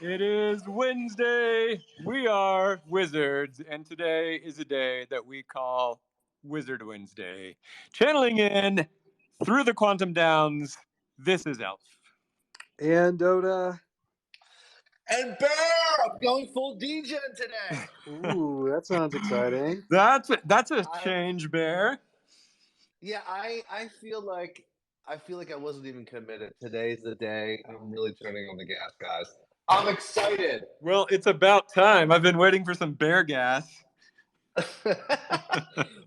It is Wednesday. We are wizards, and today is a day that we call Wizard Wednesday. Channeling in through the quantum downs, this is Elf. And Dotta. And Bear, I'm going full degen today. Ooh, that sounds exciting. That's a change, Bear. Yeah, I feel like I wasn't even committed. Today's the day. I'm really turning on the gas, guys. I'm excited. Well, it's about time. I've been waiting for some bear gas.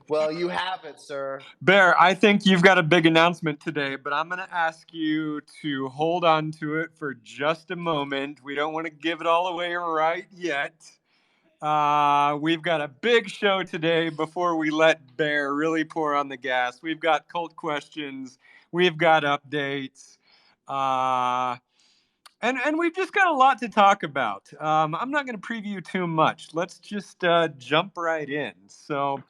Well, you have it, sir. Bear, I think you've got a big announcement today, but I'm going to ask you to hold on to it for just a moment. We don't want to give it all away right yet. We've got a big show today before we let Bear really pour on the gas. We've got cult questions. We've got updates. And we've just got a lot to talk about. I'm not going to preview too much. Let's just jump right in. So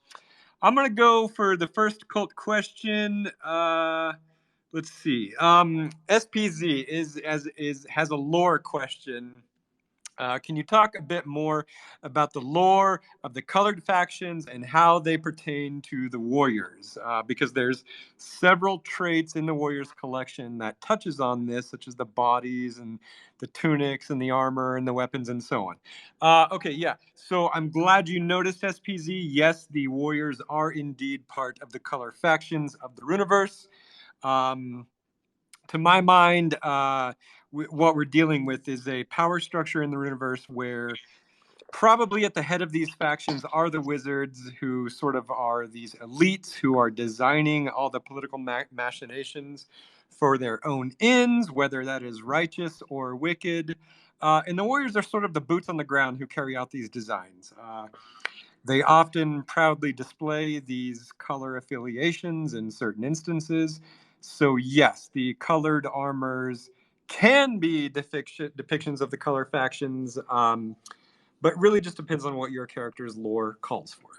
I'm going to go for the first cult question. Let's see. SPZ has a lore question. Can you talk a bit more about the lore of the colored factions and how they pertain to the warriors? Because there's several traits in the warriors collection that touches on this, such as the bodies and the tunics and the armor and the weapons and so on. Okay, yeah. So I'm glad you noticed, SPZ. Yes, the warriors are indeed part of the color factions of the Runiverse. To my mind, what we're dealing with is a power structure in the universe where probably at the head of these factions are the wizards, who sort of are these elites who are designing all the political machinations for their own ends, whether that is righteous or wicked. And the warriors are sort of the boots on the ground who carry out these designs. They often proudly display these color affiliations in certain instances. So, yes, the colored armors can be depictions of the color factions, but really just depends on what your character's lore calls for.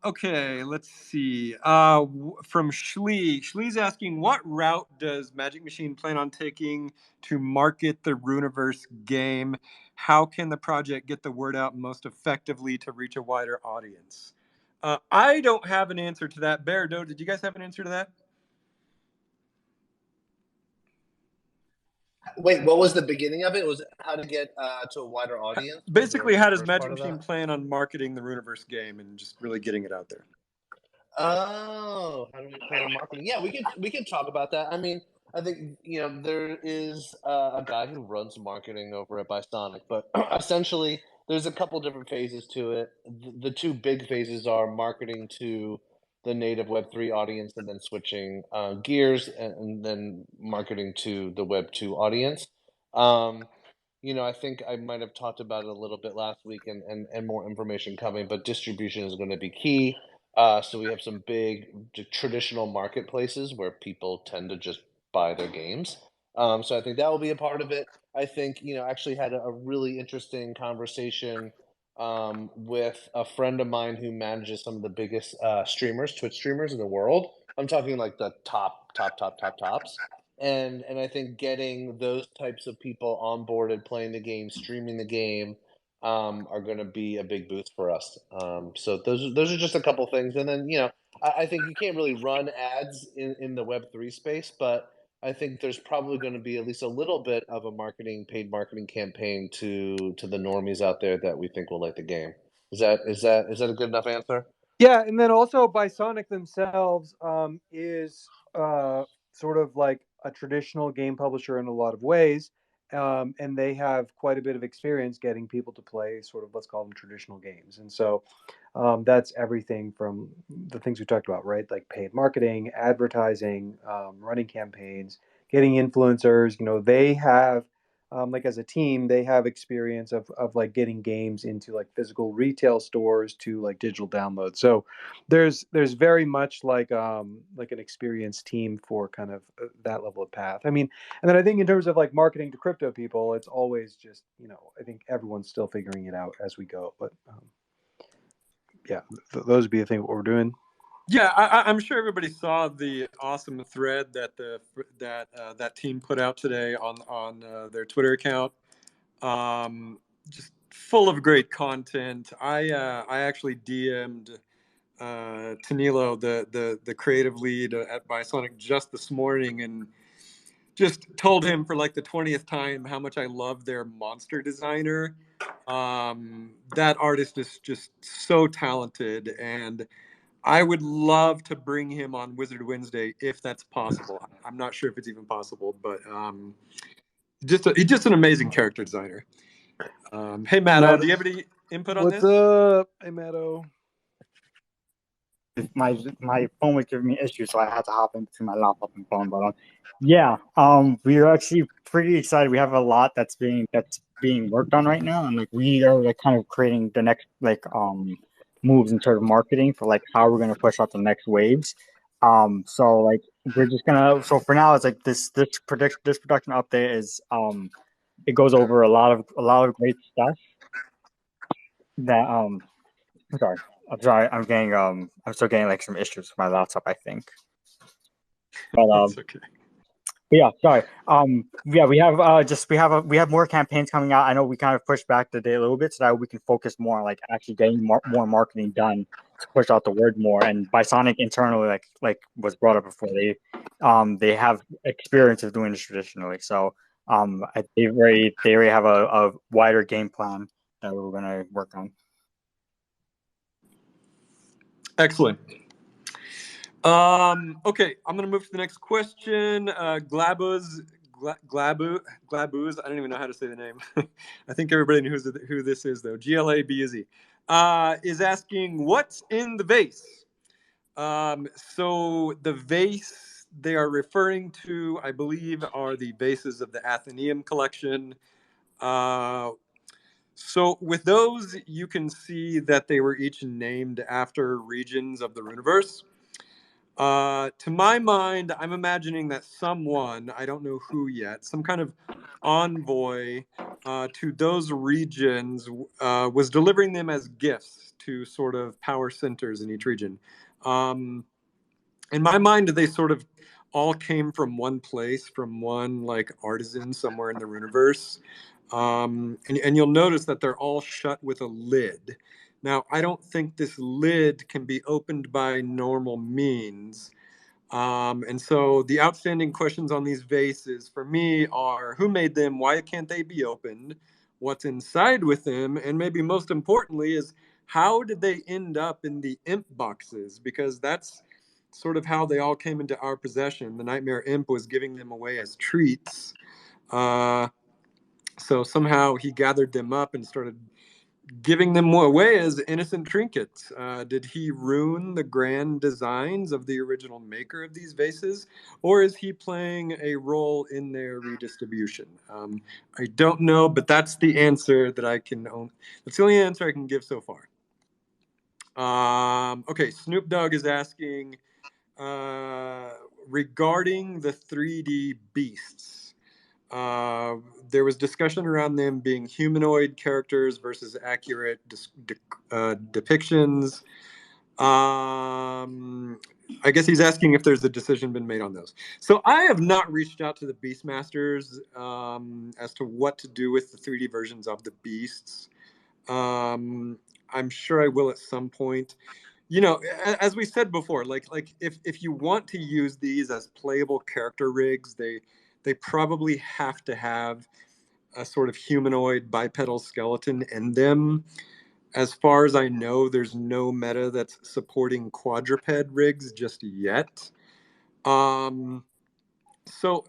Okay, let's see. From Shlee. Shlee's asking, what route does Magic Machine plan on taking to market the Runiverse game? How can the project get the word out most effectively to reach a wider audience? I don't have an answer to that. Bear, did you guys have an answer to that? Wait, what was the beginning of it? Was how to get to a wider audience? Basically, how does Magic Machine plan on marketing the Runiverse game and just really getting it out there? Oh, how do we plan on marketing? Yeah, we can talk about that. I mean, I think there is a guy who runs marketing over at Bisonic, but essentially there's a couple different phases to it. The two big phases are marketing to the native Web3 audience, and then switching gears and then marketing to the Web2 audience. I think I might have talked about it a little bit last week, and more information coming, but distribution is going to be key. So we have some big traditional marketplaces where people tend to just buy their games. So I think that will be a part of it. I think, actually had a really interesting conversation with a friend of mine who manages some of the biggest Twitch streamers in the world. I'm talking like the tops. And I think getting those types of people onboarded, playing the game, streaming the game, are going to be a big boost for us. So those are just a couple things. And then, I think you can't really run ads in the Web3 space, but I think there's probably going to be at least a little bit of a paid marketing campaign to the normies out there that we think will like the game. Is that a good enough answer? Yeah, and then also Bisonic themselves is sort of like a traditional game publisher in a lot of ways. And they have quite a bit of experience getting people to play sort of, let's call them, traditional games. And so that's everything from the things we talked about, right? Like paid marketing, advertising, running campaigns, getting influencers. They have, like as a team, they have experience of like getting games into like physical retail stores to like digital downloads. So there's very much like an experienced team for kind of that level of path. I mean, and then I think in terms of like marketing to crypto people, it's always just, I think everyone's still figuring it out as we go. But yeah, those would be the thing what we're doing. Yeah, I'm sure everybody saw the awesome thread that that team put out today on their Twitter account. Just full of great content. I actually DM'd Tanilo, the creative lead at Bisonic, just this morning, and just told him for like the 20th time how much I love their monster designer. That artist is just so talented, and I would love to bring him on Wizard Wednesday if that's possible. I'm not sure if it's even possible, but he's just an amazing character designer. Hey, Matto, do you have any input on What's this? up? Hey, Matto. My phone was giving me issues, so I had to hop into my laptop and phone. But yeah, we're actually pretty excited. We have a lot that's being worked on right now, and like we are like kind of creating the next moves in terms of marketing for like how we're gonna push out the next waves. So like we're just gonna so for now it's like this production update is it goes over a lot of great stuff that I'm sorry. I'm getting I'm still getting like some issues with my laptop, I think. But It's okay. yeah, sorry. Yeah, we have we have more campaigns coming out. I know we kind of pushed back the day a little bit so that we can focus more on like actually getting more marketing done to push out the word more. And Bisonic internally, like was brought up before, they have experience of doing this traditionally. So they already have a wider game plan that we're gonna work on. Excellent. Okay, I'm gonna move to the next question. Glabuz, I don't even know how to say the name. I think everybody knows who this is, though. GLABZ is asking, what's in the vase? So the vase they are referring to, I believe, are the vases of the Athenaeum collection. So with those, you can see that they were each named after regions of the Runiverse. To my mind, I'm imagining that someone, I don't know who yet, some kind of envoy to those regions was delivering them as gifts to sort of power centers in each region. In my mind, they sort of all came from one place, from one like artisan somewhere in the Runiverse. And you'll notice that they're all shut with a lid. Now, I don't think this lid can be opened by normal means. And so the outstanding questions on these vases for me are, who made them? Why can't they be opened? What's inside with them? And maybe most importantly is, how did they end up in the imp boxes? Because that's sort of how they all came into our possession. The Nightmare Imp was giving them away as treats. So somehow he gathered them up and started giving them away as innocent trinkets. Did he ruin the grand designs of the original maker of these vases, or is he playing a role in their redistribution? I don't know, but that's the answer that I can own. That's the only answer I can give so far. Okay, Snoop Dogg is asking regarding the 3D beasts. There was discussion around them being humanoid characters versus accurate depictions. I guess he's asking if there's a decision been made on those. So I have not reached out to the Beastmasters as to what to do with the 3D versions of the beasts. I'm sure I will at some point. You know, as we said before, like if you want to use these as playable character rigs, they probably have to have a sort of humanoid bipedal skeleton in them. As far as I know, there's no meta that's supporting quadruped rigs just yet. So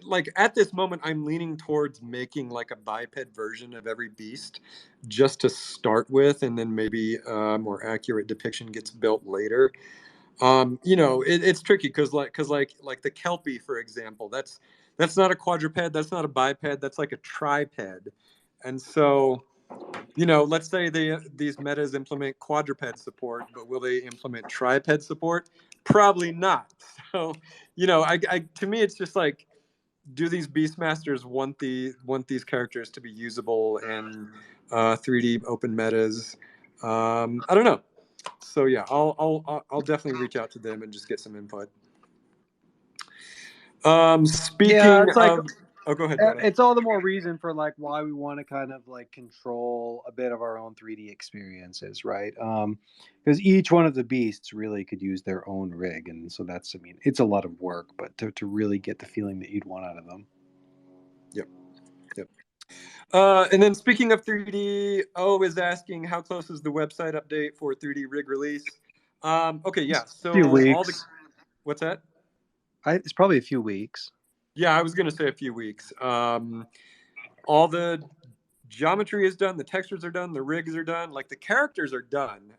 like at this moment, I'm leaning towards making like a biped version of every beast just to start with, and then maybe a more accurate depiction gets built later. You know, it's tricky because like the Kelpie, for example, that's not a quadruped, that's not a biped, that's like a triped. And so, you know, let's say these metas implement quadruped support, but will they implement triped support? Probably not. So, you know, I to me it's just like, do these Beastmasters want these characters to be usable in 3D open metas? I don't know. So yeah, I'll definitely reach out to them and just get some input. Speaking Yeah, it's like of, oh, go ahead, Dotta. it's all the more reason for like why we want to kind of like control a bit of our own 3D experiences, right? Because each one of the beasts really could use their own rig, and so that's, I mean, it's a lot of work, but to really get the feeling that you'd want out of them. Yep. And then speaking of 3D, O is asking how close is the website update for 3D rig release? Okay, yeah. So Few all the, weeks. what's that? It's probably a few weeks. Yeah, I was gonna say a few weeks. All the geometry is done, the textures are done, the rigs are done, like the characters are done.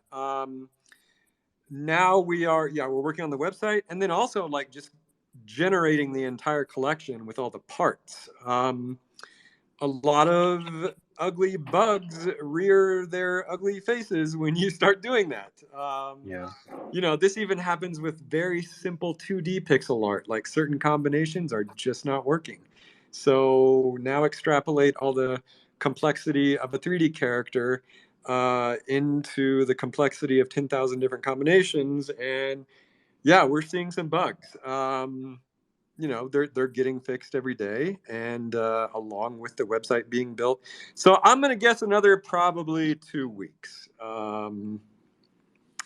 Now we're working on the website, and then also like just generating the entire collection with all the parts. A lot of ugly bugs rear their ugly faces when you start doing that. Yeah. You know, this even happens with very simple 2D pixel art, like certain combinations are just not working. So now extrapolate all the complexity of a 3D character into the complexity of 10,000 different combinations. And yeah, we're seeing some bugs. You know, they're getting fixed every day, and along with the website being built. So I'm going to guess another probably 2 weeks.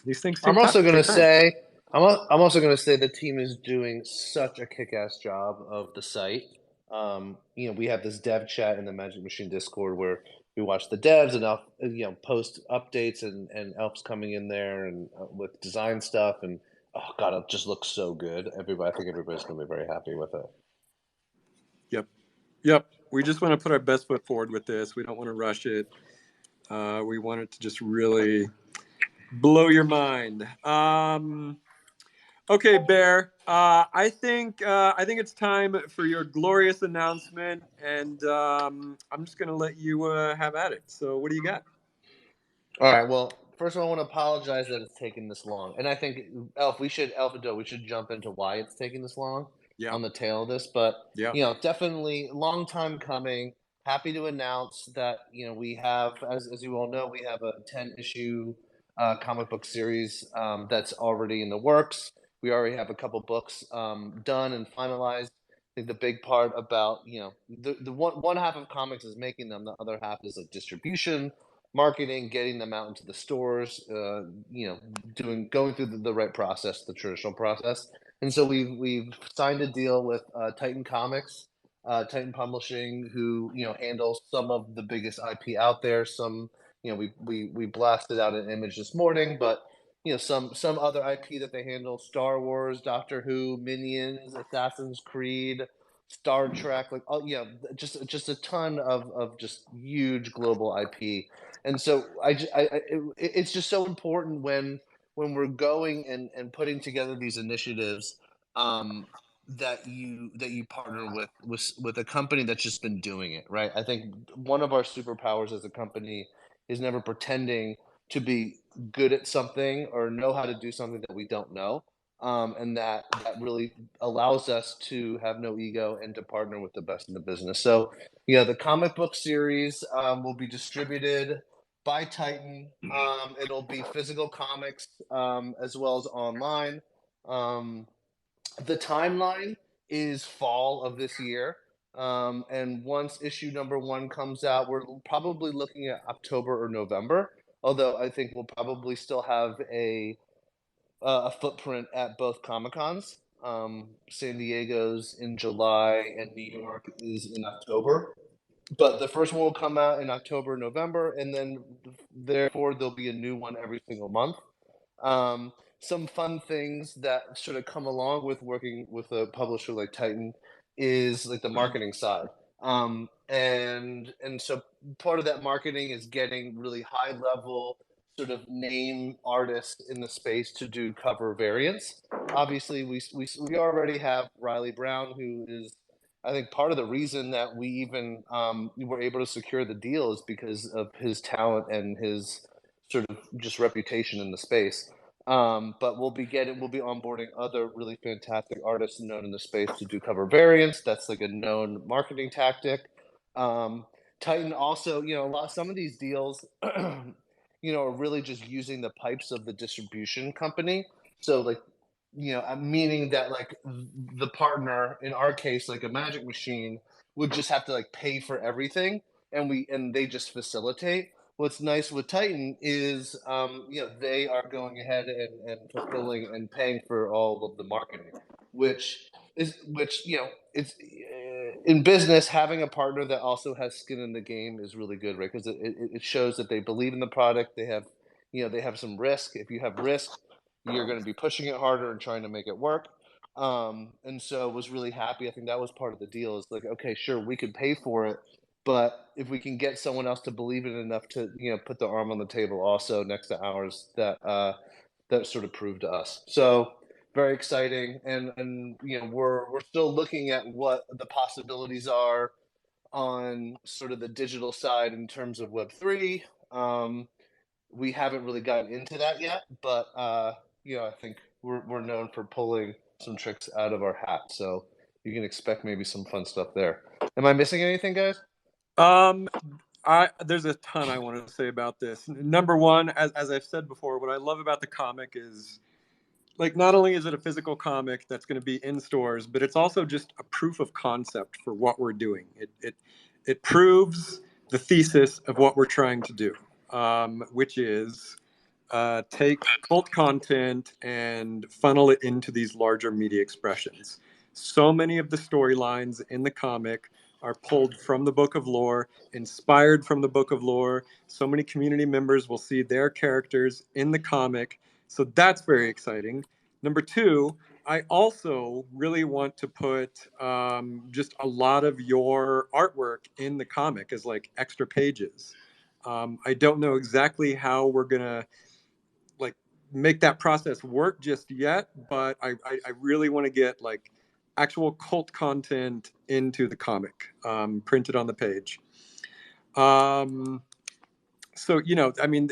These things I'm take also going to time. say, I'm also going to say the team is doing such a kick-ass job of the site. You know, we have this dev chat in the Magic Machine Discord where we watch the devs and you know, post updates, and Elf's coming in there and with design stuff, and oh god, it just looks so good. I think everybody's going to be very happy with it. Yep. We just want to put our best foot forward with this. We don't want to rush it. We want it to just really blow your mind. Okay, Bear. I think it's time for your glorious announcement, and I'm just gonna let you have at it. So, what do you got? All right. Well, first of all, I want to apologize that it's taken this long, and I think Elf and Doe, we should jump into why it's taking this long Yeah. on the tail of this. But Yeah. you know, definitely long time coming. Happy to announce that we have, as you all know, we have a 10-issue comic book series that's already in the works. We already have a couple books done and finalized. I think the big part about the one half of comics is making them, the other half is like distribution, marketing, getting them out into the stores, going through the right process, the traditional process. And so we've signed a deal with Titan Comics, Titan Publishing, who handles some of the biggest IP out there. Some we blasted out an image this morning, but some other IP that they handle: Star Wars, Doctor Who, Minions, Assassin's Creed, Star Trek, like just a ton of just huge global IP. And so it's just so important when we're going and putting together these initiatives, that you partner with a company that's just been doing it right. I think one of our superpowers as a company is never pretending to be good at something or know how to do something that we don't know. And that really allows us to have no ego and to partner with the best in the business. So the comic book series will be distributed by Titan. It'll be physical comics as well as online. The timeline is fall of this year. And once issue number 1 comes out, we're probably looking at October or November. Although I think we'll probably still have a footprint at both Comic-Cons. San Diego's in July and New York is in October. But the first one will come out in October, November, and then therefore there'll be a new one every single month. Some fun things that sort of come along with working with a publisher like Titan is like the marketing side. And so part of that marketing is getting really high level sort of name artists in the space to do cover variants. Obviously, we already have Riley Brown, who is, I think, part of the reason that we even were able to secure the deal is because of his talent and his sort of just reputation in the space. But we'll be onboarding other really fantastic artists known in the space to do cover variants. That's like a known marketing tactic. Titan also, some of these deals, are really just using the pipes of the distribution company. So like, meaning that like the partner, in our case, like a Magic Machine, would just have to like pay for everything, and they just facilitate. What's nice with Titan is, they are going ahead and fulfilling and paying for all of the marketing, which it's in business, having a partner that also has skin in the game is really good, right? Because it shows that they believe in the product. They have some risk. If you have risk, you're going to be pushing it harder and trying to make it work. And so was really happy. I think that was part of the deal. Is like, okay, sure, we could pay for it, but if we can get someone else to believe in it enough to put their arm on the table also next to ours, that sort of proved to us. So very exciting, and we're still looking at what the possibilities are on sort of the digital side in terms of Web3. We haven't really gotten into that yet, but I think we're known for pulling some tricks out of our hat, so you can expect maybe some fun stuff there. Am I missing anything, guys? There's a ton I want to say about this. Number one, as I've said before, what I love about the comic is, like, not only is it a physical comic that's going to be in stores, but it's also just a proof of concept for what we're doing. It proves the thesis of what we're trying to do, which is take cult content and funnel it into these larger media expressions. So many of the storylines in the comic are pulled from the book of lore, inspired from the book of lore. So many community members will see their characters in the comic. So that's very exciting. Number two, I also really want to put just a lot of your artwork in the comic as like extra pages. I don't know exactly how we're going to like make that process work just yet, but I really want to get like actual cult content into the comic, printed on the page. So I mean,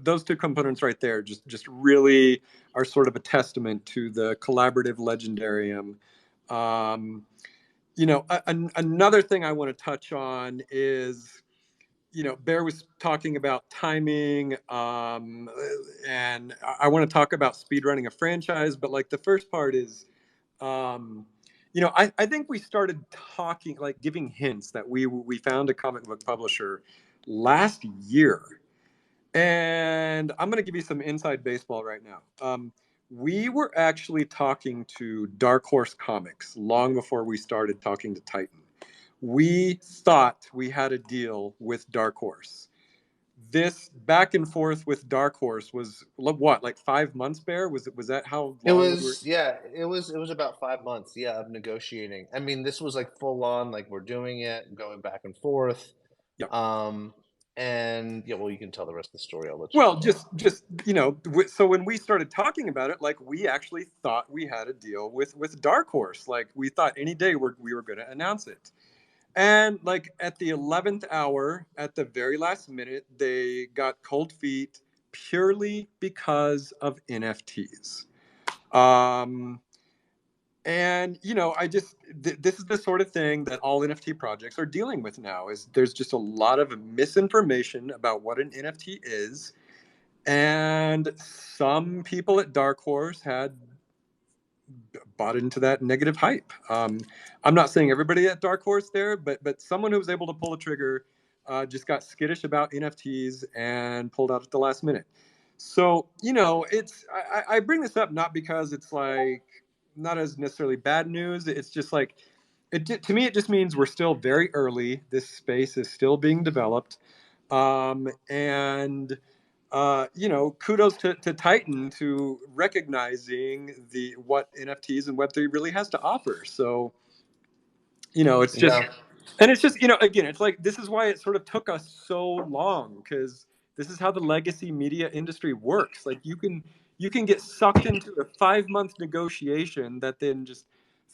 those two components right there just really are sort of a testament to the collaborative legendarium. Another thing I want to touch on is, Bear was talking about timing, and I want to talk about speedrunning a franchise, but like the first part is, I think we started talking, like giving hints that we found a comic book publisher last year. And I'm going to give you some inside baseball right now. We were actually talking to Dark Horse Comics long before we started talking to Titan. We thought we had a deal with Dark Horse. This back and forth with Dark Horse was what, like 5 months, Bear? Was that how It long was, yeah, it was about 5 months, yeah, of negotiating. I mean, this was like full on, like we're doing it, going back and forth. Yep. And yeah, well, you can tell the rest of the story. I'll let you. Well, just so when we started talking about it, like we actually thought we had a deal with Dark Horse. Like we thought any day we were going to announce it. And like at the 11th hour, at the very last minute, they got cold feet purely because of NFTs. And this is the sort of thing that all NFT projects are dealing with now. Is there's just a lot of misinformation about what an NFT is, and some people at Dark Horse had bought into that negative hype. I'm not saying everybody at Dark Horse there, but someone who was able to pull the trigger just got skittish about NFTs and pulled out at the last minute. So I bring this up not because it's like not as necessarily bad news. It's just like to me it just means we're still very early. This space is still being developed, and kudos to Titan to recognizing what NFTs and Web3 really has to offer. So, it's just, and it's just, again, it's like, this is why it sort of took us so long, because this is how the legacy media industry works. Like you can get sucked into a 5-month negotiation that then just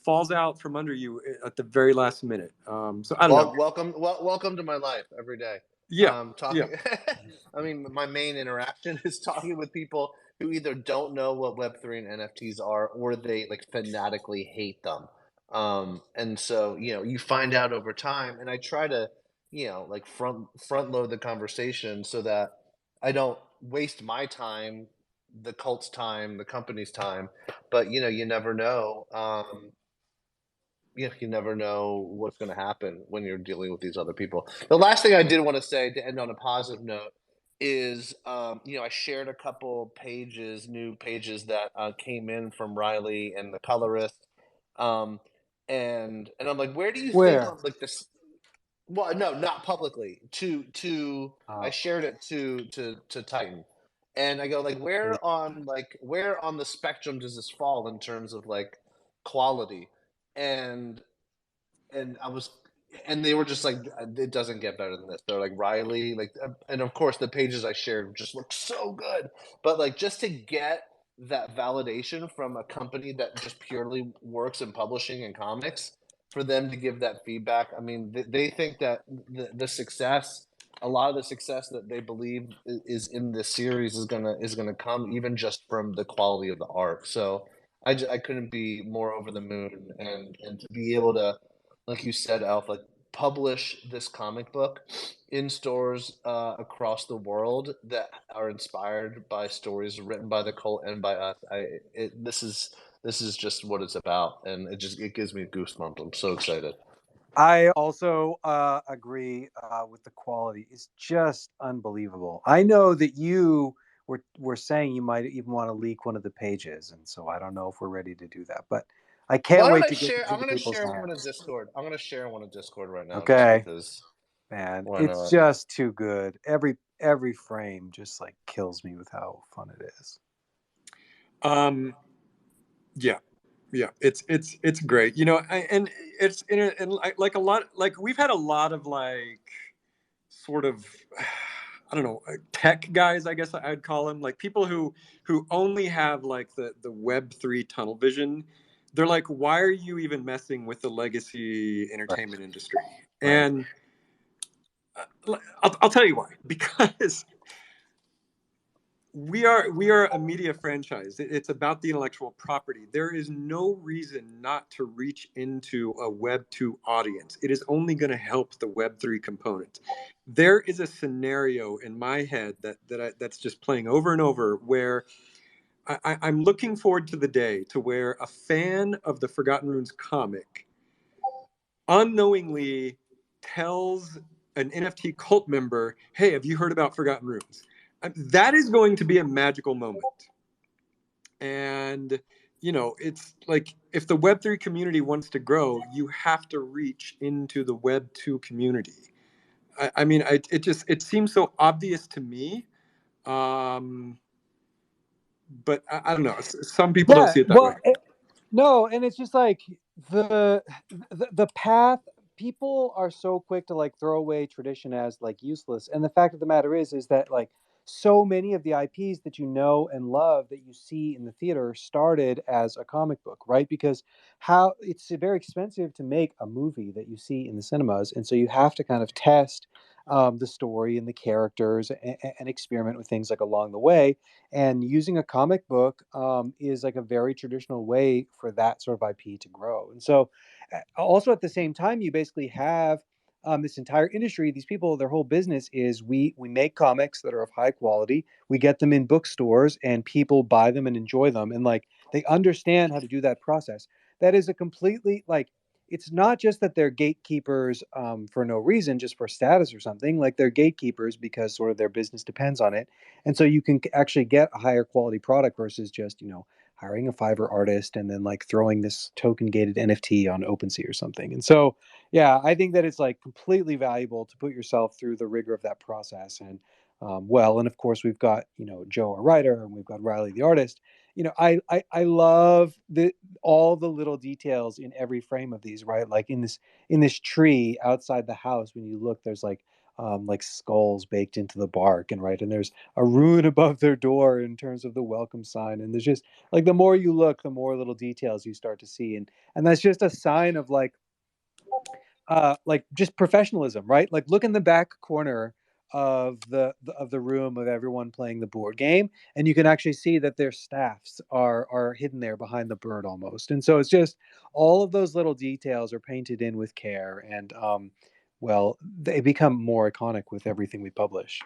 falls out from under you at the very last minute. So I don't know. Welcome to my life every day. Yeah. Talking. Yeah. I mean, my main interaction is talking with people who either don't know what Web3 and NFTs are, or they like fanatically hate them. And so, you find out over time, and I try to, like front load the conversation so that I don't waste my time, the cult's time, the company's time. But you never know. You never know what's going to happen when you're dealing with these other people. The last thing I did want to say to end on a positive note is, I shared a couple pages, new pages that came in from Riley and the colorist, and I'm like, where do you think Where? on like this? Well, no, not publicly. I shared it to Titan, and I go like, where on the spectrum does this fall in terms of like quality? And I was, and they were just like, it doesn't get better than this. They're like Riley, like, and of course the pages I shared just look so good, but like just to get that validation from a company that just purely works in publishing and comics, for them to give that feedback. I mean, they think that the success, a lot of the success that they believe is in this series is gonna come even just from the quality of the art. So I couldn't be more over the moon, and to be able to, like you said, Alf, like publish this comic book in stores across the world that are inspired by stories written by the cult and by us. This is just what it's about, and it gives me goosebumps. I'm so excited. I also agree with the quality. It's just unbelievable. I know that you were saying you might even want to leak one of the pages, and so I don't know if we're ready to do that. But I can't Why don't wait I to get share? into I'm the gonna people's share one in hands. Discord. I'm gonna share one in Discord right now, just Okay, because. man, Why it's not? just too good. Every frame just like kills me with how fun it is. Yeah, yeah, it's great. And it's and like a lot, like we've had a lot of like sort of I don't know, tech guys, I guess I'd call them, like people who only have like the Web3 tunnel vision. They're like, why are you even messing with the legacy entertainment industry? Right. And I'll tell you why. Because we are a media franchise. It's about the intellectual property. There is no reason not to reach into a Web 2 audience. It is only going to help the Web 3 component. There is a scenario in my head that's just playing over and over, where I'm looking forward to the day to where a fan of the Forgotten Runes comic unknowingly tells an NFT cult member, "Hey, have you heard about Forgotten Runes?" That is going to be a magical moment. And it's like, if the Web3 community wants to grow, you have to reach into the Web2 community. I mean, it seems so obvious to me, but I don't know. Some people don't Yeah. see it that way. Well, no, and it's just like the the path. People are so quick to like throw away tradition as like useless, and the fact of the matter is that like so many of the IPs that you know and love that you see in the theater started as a comic book, right? Because how it's very expensive to make a movie that you see in the cinemas, and so you have to kind of test the story and the characters and experiment with things like along the way, and using a comic book is like a very traditional way for that sort of IP to grow. And so, also at the same time, you basically have this entire industry. These people, their whole business is we make comics that are of high quality. We get them in bookstores, and people buy them and enjoy them, and like they understand how to do that process. That is a completely like. It's not just that they're gatekeepers for no reason, just for status or something. Like they're gatekeepers because sort of their business depends on it, and so you can actually get a higher quality product versus just hiring a Fiverr artist and then like throwing this token gated NFT on OpenSea or something. And so yeah, I think that it's like completely valuable to put yourself through the rigor of that process. And and of course we've got Joe, our writer, and we've got Riley, the artist. I love the all the little details in every frame of these, right? Like in this tree outside the house, when you look, there's like skulls baked into the bark, and right, and there's a rune above their door in terms of the welcome sign, and there's just like the more you look, the more little details you start to see, and that's just a sign of like just professionalism, right? Like look in the back corner of the room of everyone playing the board game, and you can actually see that their staffs are hidden there behind the bird almost. And so it's just all of those little details are painted in with care, and they become more iconic with everything we publish.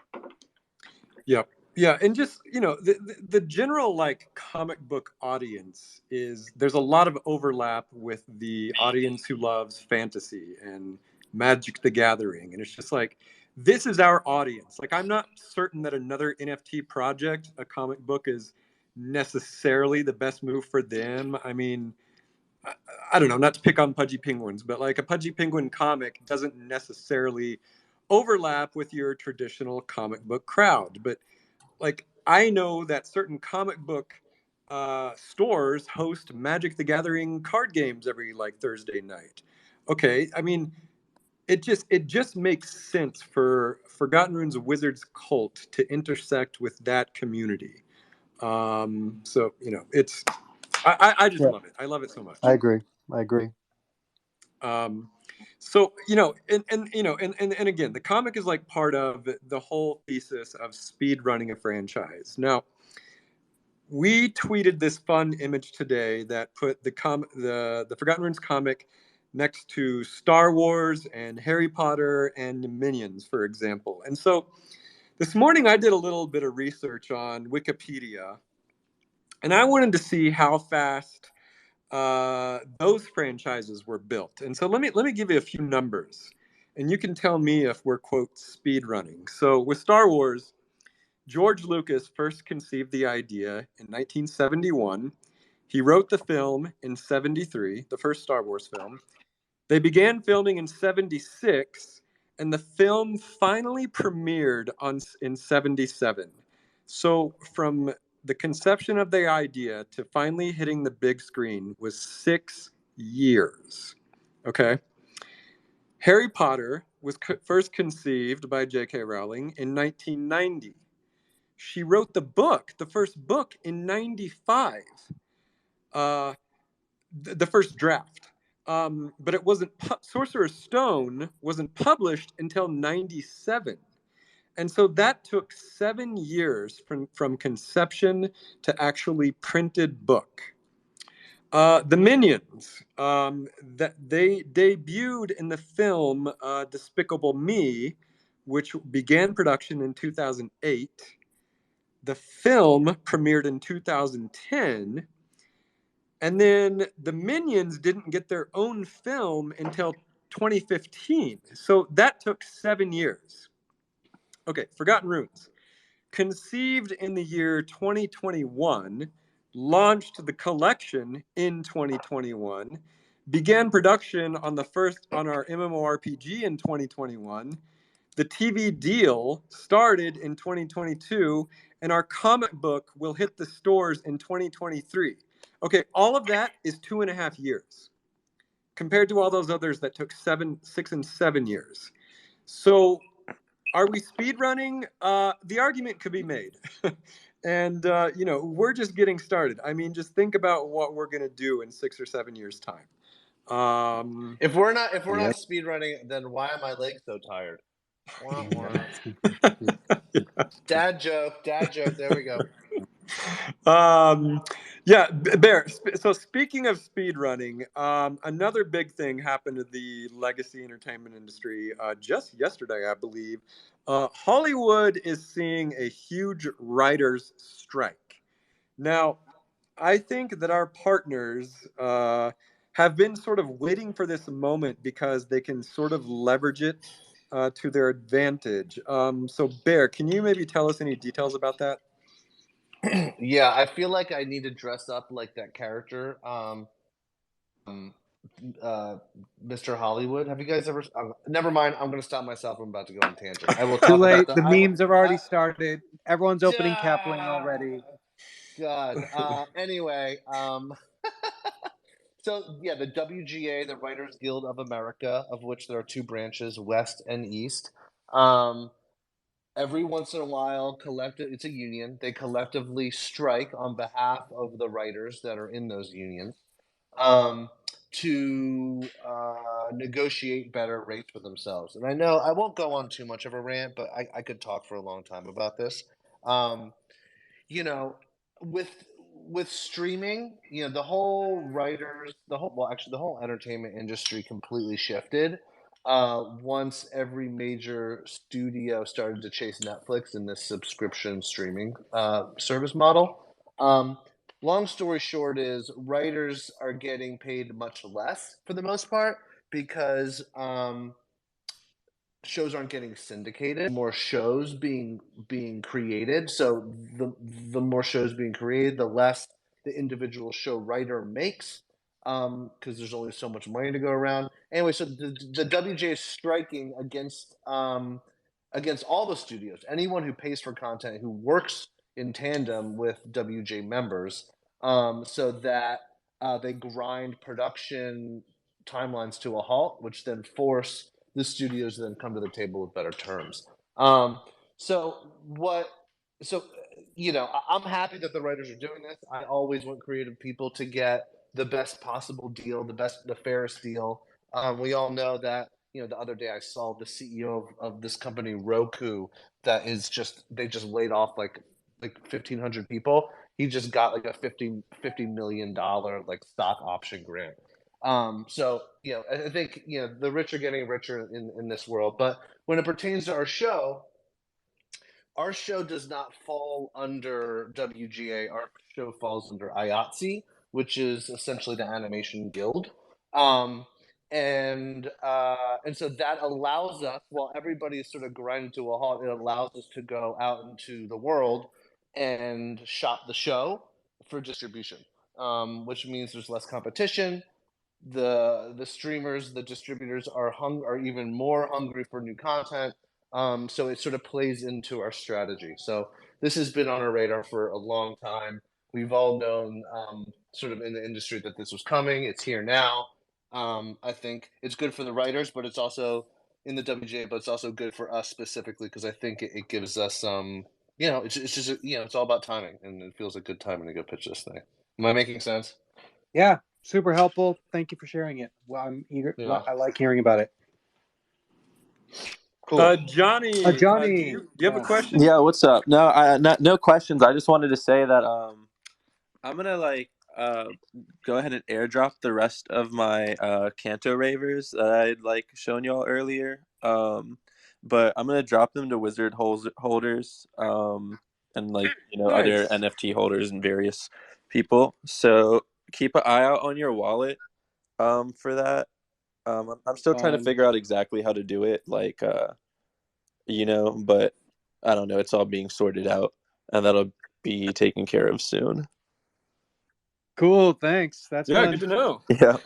Yep. Yeah, and just the general like comic book audience is there's a lot of overlap with the audience who loves fantasy and Magic the Gathering, and it's just like this is our audience. Like I'm not certain that another NFT project, a comic book, is necessarily the best move for them. I mean, I don't know, not to pick on Pudgy Penguins, but like a Pudgy Penguin comic doesn't necessarily overlap with your traditional comic book crowd, but like I know that certain comic book stores host Magic the Gathering card games every like Thursday night. Okay, I mean it just makes sense for Forgotten Runes Wizards cult to intersect with that community. So it's I just Yeah, love it. I love it so much. I agree. Um, so and again, the comic is like part of the whole thesis of speed running a franchise. Now, we tweeted this fun image today that put the Forgotten Runes comic next to Star Wars and Harry Potter and Minions, for example. And so this morning I did a little bit of research on Wikipedia, and I wanted to see how fast those franchises were built. And so let me give you a few numbers, and you can tell me if we're quote speed running. So with Star Wars, George Lucas first conceived the idea in 1971. He wrote the film in 73, the first Star Wars film. They began filming in 76, and the film finally premiered in 77. So from the conception of the idea to finally hitting the big screen was 6 years. Okay. Harry Potter was first conceived by J.K. Rowling in 1990. She wrote the first book in 95, the first draft. But it wasn't, Sorcerer's Stone wasn't published until 97. And so that took 7 years from conception to actually printed book. The Minions, that they debuted in the film Despicable Me, which began production in 2008. The film premiered in 2010, and then the Minions didn't get their own film until 2015. So that took 7 years. Okay, Forgotten Runes. Conceived in the year 2021, launched the collection in 2021, began production on our MMORPG in 2021. The TV deal started in 2022, and our comic book will hit the stores in 2023. Okay, all of that is 2.5 years compared to all those others that took 6 and 7 years. So are we speed running? The argument could be made. And we're just getting started. I mean, just think about what we're gonna do in 6 or 7 years time. If we're not Yep. speed running, then why are my legs so tired? Wah, wah. Yeah. Dad joke. There we go. Yeah, Bear. So speaking of speed running, another big thing happened to the legacy entertainment industry just yesterday, I believe. Hollywood is seeing a huge writers' strike. Now, I think that our partners have been sort of waiting for this moment because they can sort of leverage it to their advantage. So, Bear, can you maybe tell us any details about that? Yeah, I feel like I need to dress up like that character, Mr. Hollywood. Have you guys ever? Never mind. I'm going to stop myself. I'm about to go on a tangent. I will Too talk late. about that. The memes have already started. Everyone's opening Capling Yeah. already. God. Anyway, so yeah, the WGA, the Writers Guild of America, of which there are two branches, West and East. Every once in a while, it's a union. They collectively strike on behalf of the writers that are in those unions, um, to negotiate better rates for themselves. And I know I won't go on too much of a rant, but I could talk for a long time about this. Um, you know, with streaming, the whole entertainment industry completely shifted. once every major studio started to chase Netflix in this subscription streaming service model. Long story short is writers are getting paid much less for the most part because shows aren't getting syndicated. More shows being created. So the more shows being created, the less the individual show writer makes, because there's only so much money to go around. Anyway, so the WJ is striking against all the studios, anyone who pays for content, who works in tandem with WJ members, so that they grind production timelines to a halt, which then force the studios then come to the table with better terms. So I'm happy that the writers are doing this. I always want creative people to get the best possible deal, the fairest deal. We all know that, the other day I saw the CEO of this company, Roku, that is they just laid off like 1,500 people. He just got like a $50 million like stock option grant. So I think the rich are getting richer in this world. But when it pertains to our show does not fall under WGA. Our show falls under IATSE, which is essentially the Animation Guild. And so that allows us, while everybody is sort of grinding to a halt, it allows us to go out into the world and shop the show for distribution, which means there's less competition. The streamers, the distributors are even more hungry for new content. So it sort of plays into our strategy. So this has been on our radar for a long time. We've all known, sort of in the industry, that this was coming. It's here now. I think it's good for the writers, but it's also in the WGA, but it's also good for us specifically because I think it gives us it's just it's all about timing, and it feels like good timing to go pitch this thing. Am I making sense? Yeah, super helpful. Thank you for sharing it. Well, I'm eager. Yeah. I like hearing about it. Cool. Johnny, Johnny, do you have a question? Yeah, what's up? No questions. I just wanted to say that I'm gonna go ahead and airdrop the rest of my Kanto Ravers that I'd shown y'all earlier. But I'm gonna drop them to Wizard holders and Nice. other NFT holders and various people. So keep an eye out on your wallet for that. I'm still trying to figure out exactly how to do it, but I don't know. It's all being sorted out, and that'll be taken care of soon. Cool, thanks. That's fun. Good to know. Yeah.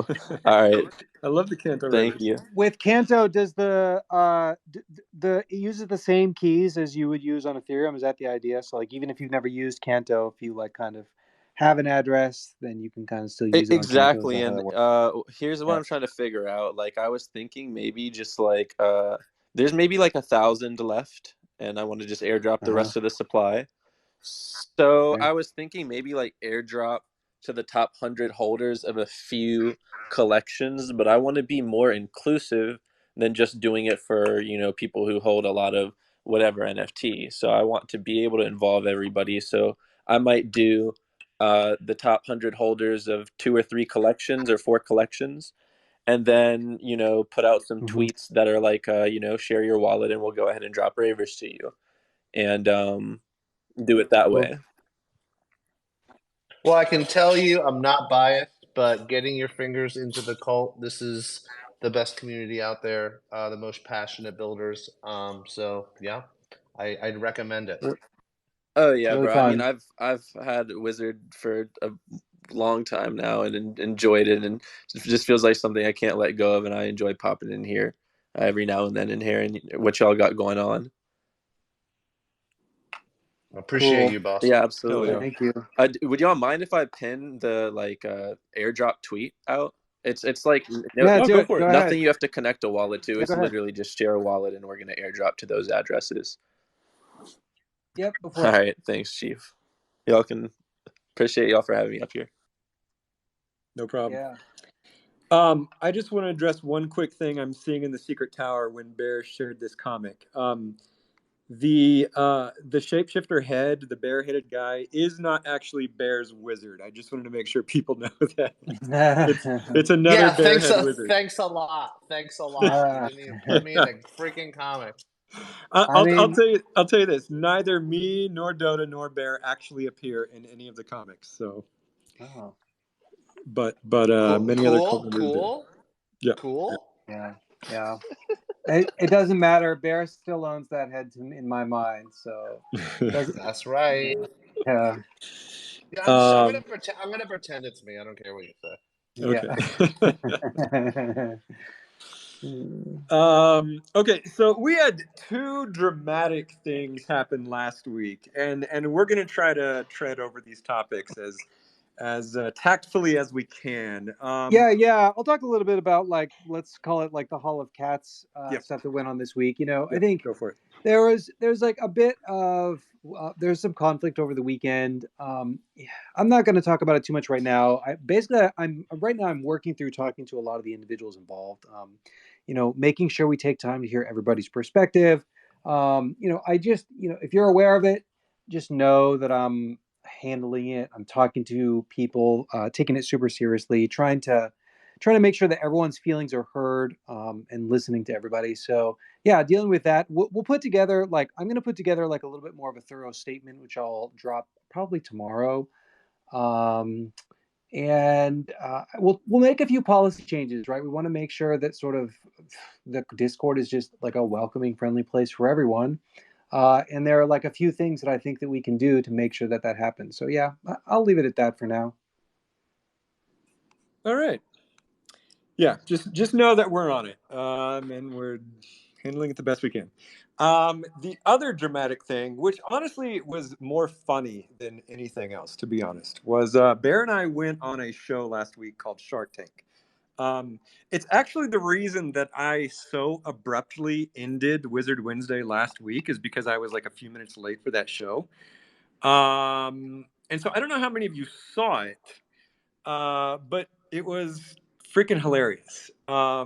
All right. I love the Kanto. Thank you. With Kanto, does it uses the same keys as you would use on Ethereum? Is that the idea? So even if you've never used Kanto, if you kind of have an address, then you can kind of still use it exactly. on Kanto. And here's what I'm trying to figure out. I was thinking maybe just there's maybe 1,000 left, and I want to just airdrop the rest of the supply. So I was thinking maybe airdrop to the top 100 holders of a few collections, but I want to be more inclusive than just doing it for people who hold a lot of whatever NFT. So I want to be able to involve everybody. So I might do the top 100 holders of 2 or 3 collections or 4 collections, and then put out some tweets that are share your wallet and we'll go ahead and drop Ravers to you, and do it that way. Well, I can tell you, I'm not biased, but getting your fingers into the cult, this is the best community out there, the most passionate builders. So yeah, I'd recommend it. Oh yeah, really bro. fun. I mean, I've had Wizard for a long time now and enjoyed it, and it just feels like something I can't let go of, and I enjoy popping in here every now and then and hearing what y'all got going on. Appreciate you, boss. Yeah, absolutely. Yeah. Thank you. Would y'all mind if I pin the airdrop tweet out? It's do go it. for it. Go nothing ahead. you have to connect a wallet to. Yeah, It's go ahead. literally just share a wallet, and we're gonna airdrop to those addresses. Yep. All right, thanks, Chief. Y'all can appreciate y'all for having me up here. No problem. Yeah. I just want to address one quick thing I'm seeing in the Secret Tower when Bear shared this comic. the shapeshifter head, the bear-headed guy, is not actually Bear's wizard. I just wanted to make sure people know that. It's another Yeah, bear-head wizard. thanks a lot. Thanks a lot. You didn't even put me in the freaking comics. I'll tell you this: neither me nor Dotta nor Bear actually appear in any of the comics. So, Oh, but Cool, many other cult members do. Yeah. cool. yeah. It doesn't matter. Bear still owns that head in my mind, so That's right. yeah. Yeah, I'm gonna pretend it's me. I don't care what you say. Okay. Okay, so we had two dramatic things happen last week, and we're gonna try to tread over these topics as tactfully as we can. Yeah. I'll talk a little bit about, like, let's call it like the Hall of Cats Yep. stuff that went on this week. I Yep, think go for it. there's like a bit of there's some conflict over the weekend. I'm not going to talk about it too much right now. I'm working through talking to a lot of the individuals involved. Making sure we take time to hear everybody's perspective. If you're aware of it, just know that I'm handling it. I'm talking to people, taking it super seriously, trying to make sure that everyone's feelings are heard, and listening to everybody. So yeah, dealing with that, we'll put together, like, I'm going to put together like a little bit more of a thorough statement, which I'll drop probably tomorrow. And we'll make a few policy changes, right? We want to make sure that sort of the Discord is just like a welcoming, friendly place for everyone. And there are like a few things that I think that we can do to make sure that happens. So yeah, I'll leave it at that for now. All right. Yeah, just know that we're on it, and we're handling it the best we can. The other dramatic thing, which honestly was more funny than anything else, to be honest, was Bear and I went on a show last week called Shark Tank. It's actually the reason that I so abruptly ended Wizard Wednesday last week is because I was like a few minutes late for that show. And so I don't know how many of you saw it, but it was freaking hilarious. I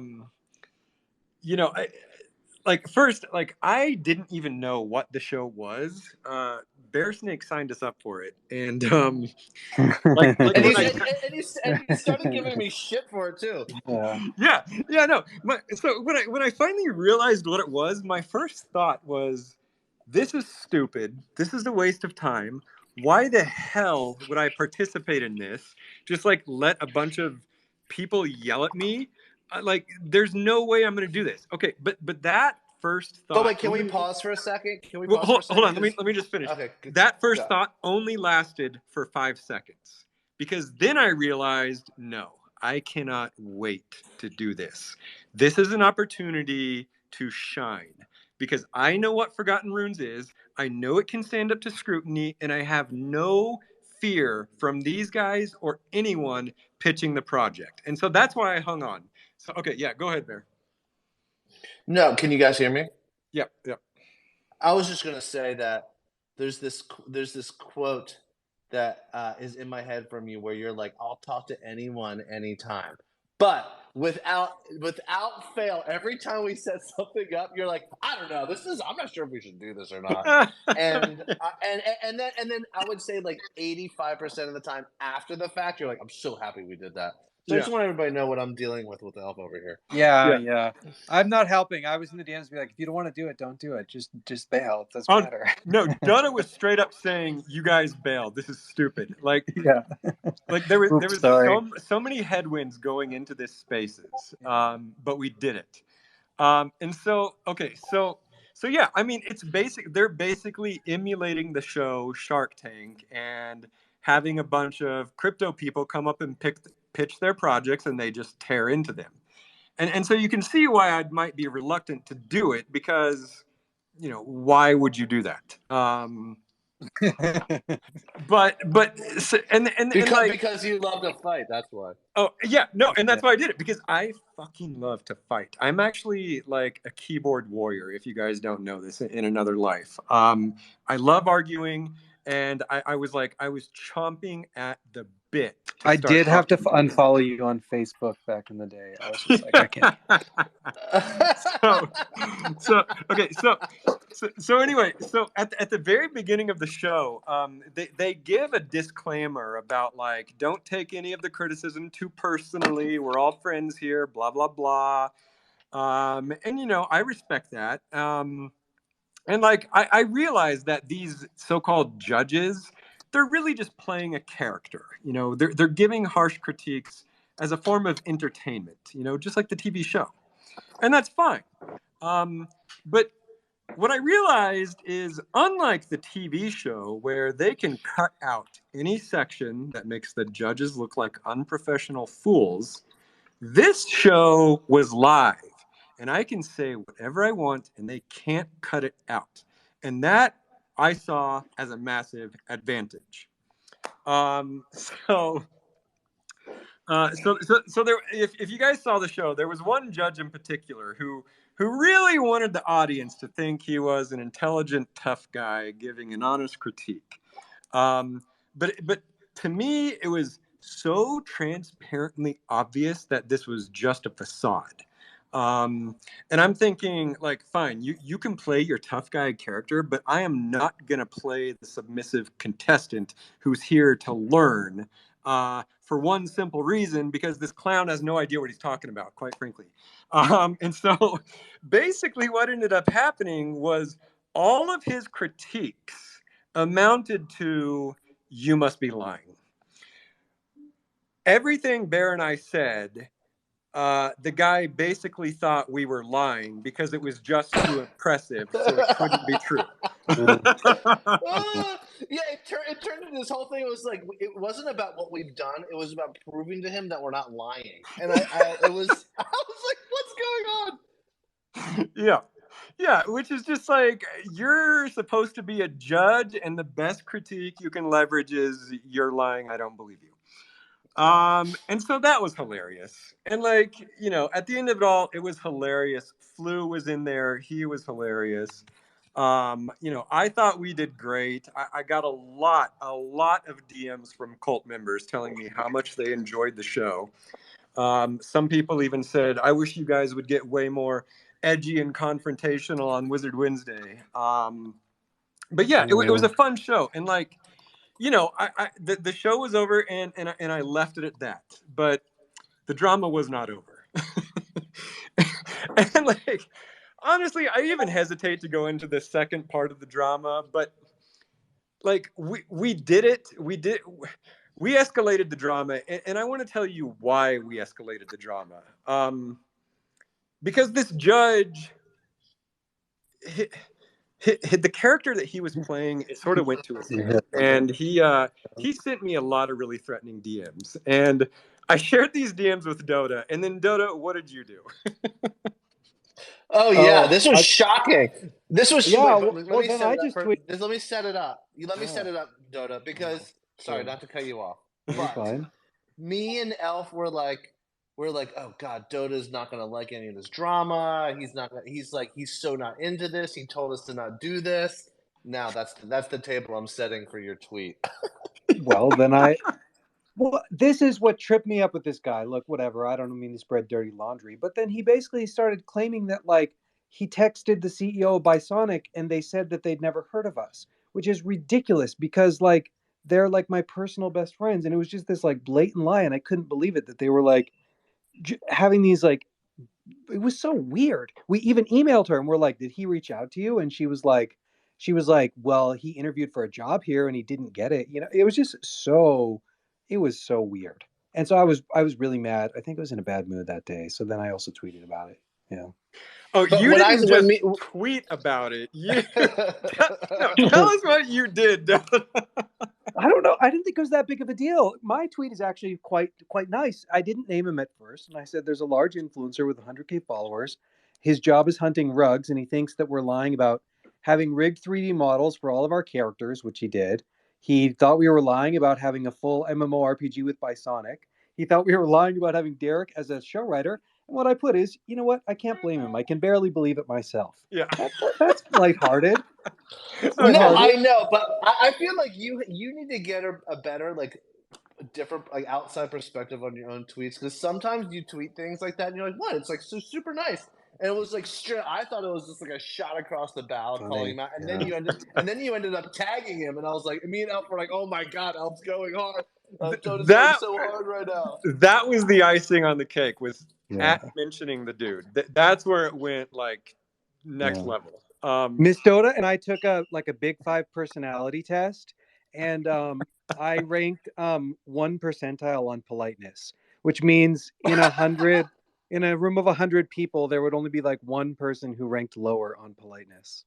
didn't even know what the show was. Bear Snake signed us up for it, and he started giving me shit for it too. So when I finally realized what it was, my first thought was, this is stupid. This is a waste of time. Why the hell would I participate in this? Just like let a bunch of people yell at me? There's no way I'm going to do this. Okay, but that first thought. But wait, can we pause for a second? Hold on. Let me just finish. Okay. That first thought only lasted for 5 seconds, because then I realized, no, I cannot wait to do this. This is an opportunity to shine, because I know what Forgotten Runes is. I know it can stand up to scrutiny, and I have no fear from these guys or anyone pitching the project. And so that's why I hung on. So, okay, yeah, go ahead, Bear. No, can you guys hear me? Yep. I was just gonna say that there's this quote that is in my head from you where you're like, I'll talk to anyone anytime. But without fail, every time we set something up, you're like, I don't know, I'm not sure if we should do this or not. and then I would say like 85% of the time after the fact, you're like, I'm so happy we did that. So I just want everybody to know what I'm dealing with the elf over here. Yeah. I'm not helping. I was in the DMs be like, if you don't want to do it, don't do it. Just bail. It doesn't matter. No, Dotta was straight up saying, you guys bailed. This is stupid. There was so many headwinds going into this spaces, but we did it. So yeah, I mean, they're basically emulating the show Shark Tank and having a bunch of crypto people come up and pitch their projects, and they just tear into them. And so you can see why I might be reluctant to do it, because, why would you do that? Because you love to fight, that's why. Oh yeah, no, and that's why I did it, because I fucking love to fight. I'm actually like a keyboard warrior, if you guys don't know this, in another life. I love arguing, and I was chomping at the bit. I did have to unfollow you on Facebook back in the day. I was just like, I can't. So anyway, so at the very beginning of the show, they give a disclaimer about like, don't take any of the criticism too personally. We're all friends here, blah blah blah. And you know, I respect that. And like, I realize that these so-called judges, they're really just playing a character. You know, they're giving harsh critiques as a form of entertainment. You know, just like the TV show, and that's fine. But what I realized is, unlike the TV show, where they can cut out any section that makes the judges look like unprofessional fools, this show was live. And I can say whatever I want, and they can't cut it out. And that I saw as a massive advantage. So there, if you guys saw the show, there was one judge in particular who really wanted the audience to think he was an intelligent, tough guy giving an honest critique. But to me, it was so transparently obvious that this was just a facade. And I'm thinking, like, fine, you can play your tough guy character, but I am not gonna play the submissive contestant who's here to learn. For one simple reason, because this clown has no idea what he's talking about, quite frankly. And so basically what ended up happening was all of his critiques amounted to, you must be lying. Everything Bear and I said, the guy basically thought we were lying because it was just too impressive, so it couldn't be true. Yeah, it turned into this whole thing. It was like, it wasn't about what we've done. It was about proving to him that we're not lying. And I was like, what's going on? Yeah, which is just like, you're supposed to be a judge, and the best critique you can leverage is, you're lying, I don't believe you. And so that was hilarious. And like, you know, at the end of it all, it was hilarious. Flu was in there. He was hilarious. You know, I thought we did great. I got a lot of DMs from cult members telling me how much they enjoyed the show. Some people even said, I wish you guys would get way more edgy and confrontational on Wizard Wednesday. But yeah, it was a fun show. And like, you know, the show was over, and I left it at that. But the drama was not over. And like, honestly, I even hesitate to go into the second part of the drama. But like, we did it. We escalated the drama, and I want to tell you why we escalated the drama. Because this judge, the character that he was playing, it sort of went to his head, and he sent me a lot of really threatening DMs, and I shared these DMs with Dotta. And then, Dotta, what did you do? Oh yeah, this was shocking. This was let me set it up. Let me set it up, Dotta, because sorry, not to cut you off, but fine. Me and Elf were like, oh god, Dotta's not gonna like any of this drama. He's so not into this. He told us to not do this. Now that's the table I'm setting for your tweet. Well, this is what tripped me up with this guy. Look, whatever. I don't mean to spread dirty laundry, but then he basically started claiming that like he texted the CEO of Bisonic and they said that they'd never heard of us, which is ridiculous because like they're like my personal best friends, and it was just this like blatant lie, and I couldn't believe it that they were like having these like, it was so weird. We even emailed her and we're like, did he reach out to you? And she was like, well, he interviewed for a job here and he didn't get it. You know, it was just it was so weird. And so I was really mad. I think I was in a bad mood that day. So then I also tweeted about it. Yeah. Oh, But you didn't just tweet about it. Tell us what you did. I don't know. I didn't think it was that big of a deal. My tweet is actually quite nice. I didn't name him at first, and I said there's a large influencer with 100K followers. His job is hunting rugs, and he thinks that we're lying about having rigged 3D models for all of our characters, which he did. He thought we were lying about having a full MMORPG with Bisonic. He thought we were lying about having Derek as a show writer. And what I put is, you know what? I can't blame him. I can barely believe it myself. Yeah. That's lighthearted. No, I know, but I feel like you need to get a better, like, different, like, outside perspective on your own tweets, because sometimes you tweet things like that and you're like, what? It's like so super nice. And it was like straight. I thought it was just like a shot across the bow, calling him out, and then you ended up tagging him, and I was like, me and Elf were like, oh my god, Elf's going hard. Dota's going so hard right now. That was the icing on the cake. Was at mentioning the dude. That's where it went like next level. Miss Dotta and I took a Big Five personality test, and I ranked 1 percentile on politeness, which means in a room of 100 people, there would only be like one person who ranked lower on politeness.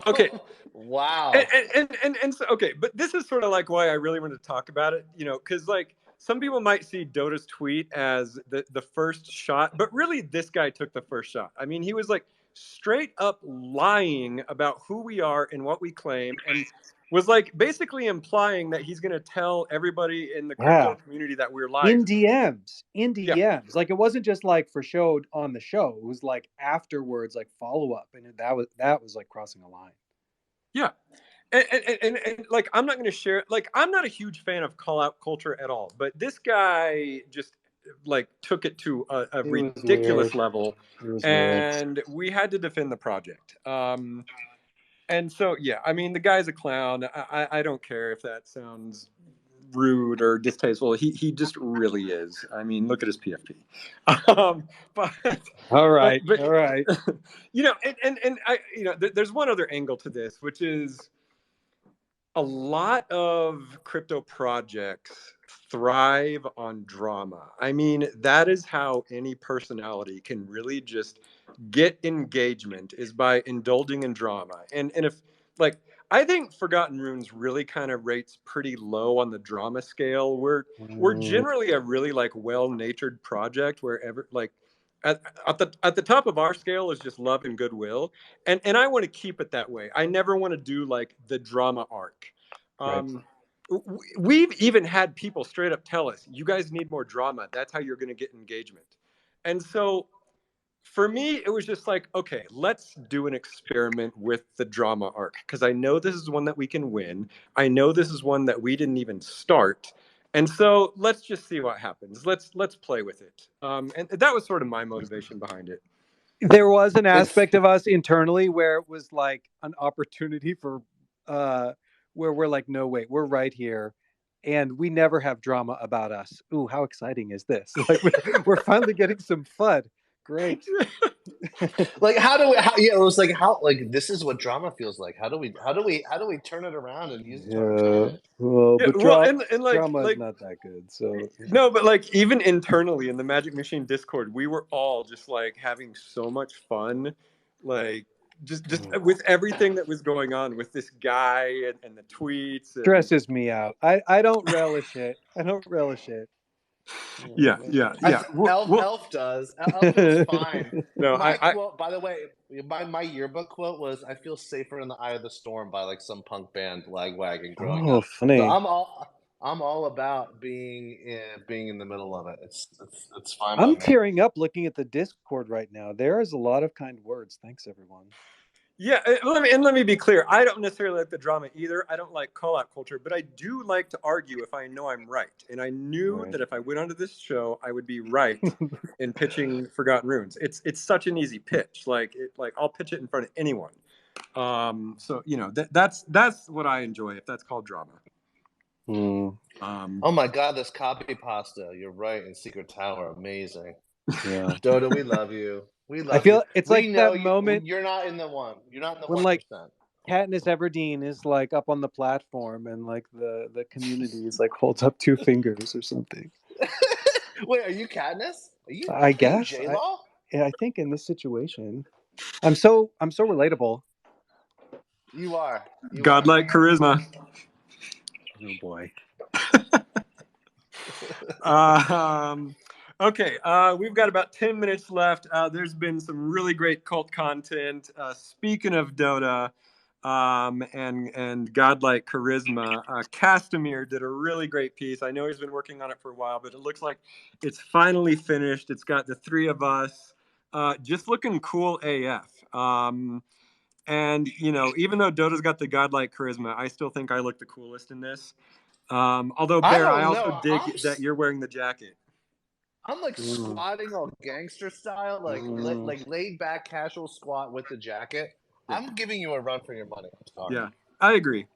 Okay. Wow. And so, okay, but this is sort of like why I really want to talk about it, because like some people might see Dota's tweet as the first shot, but really this guy took the first shot. I mean, he was like straight up lying about who we are and what we claim, and was like basically implying that he's going to tell everybody in the crypto community that we're liars. In DMs. Like, it wasn't just like for show on the show. It was like afterwards, like follow up, and that was like crossing a line. Yeah. And like, I'm not going to share, like, I'm not a huge fan of call out culture at all, but this guy just like took it to a ridiculous level, and we had to defend the project. And so, yeah, I mean, the guy's a clown. I don't care if that sounds rude or distasteful. He just really is. I mean, look at his PFP. But all right. And I, there's one other angle to this, which is a lot of crypto projects thrive on drama. I mean, that is how any personality can really just get engagement, is by indulging in drama. And if, like, I think Forgotten Runes really kind of rates pretty low on the drama scale. We're generally a really like well-natured project where at the top of our scale is just love and goodwill, and I want to keep it that way. I never want to do like the drama arc. We've even had people straight up tell us, you guys need more drama. That's how you're going to get engagement. And so for me, it was just like, okay, let's do an experiment with the drama arc, because I know this is one that we can win. I know this is one that we didn't even start. And so let's just see what happens. Let's play with it. And that was sort of my motivation behind it. There was an aspect of us internally where it was like an opportunity for where we're like, no, wait, we're right here, and we never have drama about us. Ooh, how exciting is this? Like, we're finally getting some FUD. Great. Like, it was like, this is what drama feels like. How do we turn it around and use it? Drama is not that good. So no, but like even internally in the Magic Machine Discord, we were all just like having so much fun, like just with everything that was going on with this guy and the tweets. Stresses me out. I don't relish it. Yeah. Elf does. Elf is fine. No, quote, by the way, my yearbook quote was, "I feel safer in the eye of the storm" by like some punk band Lagwagon growing up. Funny. So I'm all about being in the middle of it. It's fine. I'm tearing up looking at the Discord right now. There is a lot of kind words. Thanks, everyone. Yeah, let me be clear. I don't necessarily like the drama either. I don't like call-out culture, but I do like to argue if I know I'm right. And I knew that if I went onto this show, I would be right in pitching Forgotten Runes. It's such an easy pitch. Like I'll pitch it in front of anyone. So that's what I enjoy, if that's called drama. Oh my God, this copy pasta. You're right. In Secret Tower, amazing. Yeah, Dota, we love you. I feel it's like that moment. You're not in the one. You're not in the 1%. When like Katniss Everdeen is like up on the platform, and like the community is like holds up 2 fingers or something. Wait, are you Katniss? I guess. J-Law? I think in this situation, I'm so relatable. You are. Godlike charisma. Oh boy. Okay, we've got about 10 minutes left. There's been some really great cult content. Speaking of Dota and godlike charisma, Castamere did a really great piece. I know he's been working on it for a while, but it looks like it's finally finished. It's got the 3 of us, just looking cool AF. And, even though Dota's got the godlike charisma, I still think I look the coolest in this. Although I Bear, I don't also know. dig that you're wearing the jacket. I'm like squatting all gangster style, like laid back casual squat with the jacket. Yeah. I'm giving you a run for your money. I'm sorry. Yeah, I agree.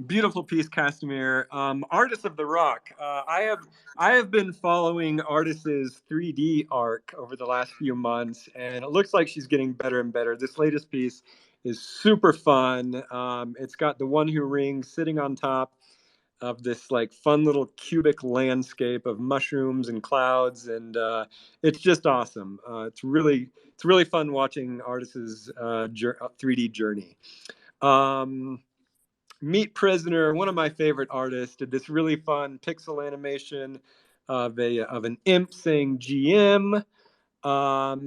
Beautiful piece, Castamere. Artist of the Rock. I have been following Artist's 3D arc over the last few months, and it looks like she's getting better and better. This latest piece is super fun. It's got the One Who Rings sitting on top of this like fun little cubic landscape of mushrooms and clouds, and it's just awesome. It's really fun watching Artist's 3D journey. Meat Prisoner, one of my favorite artists, did this really fun pixel animation of an imp saying GM.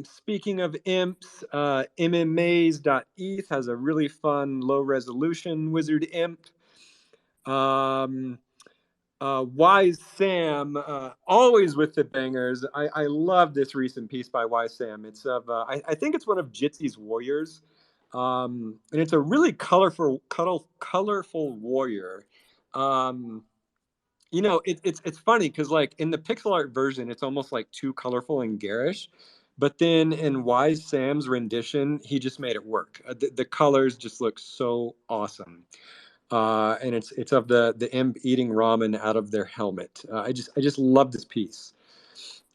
Speaking of imps, MMAs.eth has a really fun low resolution wizard imp. Wise Sam, always with the bangers. I love this recent piece by Wise Sam. It's of I think it's one of Jitsy's warriors, and it's a really colorful warrior. It's funny because like in the pixel art version, it's almost like too colorful and garish, but then in Wise Sam's rendition, he just made it work. The colors just look so awesome. And it's of the imp eating ramen out of their helmet. I just love this piece.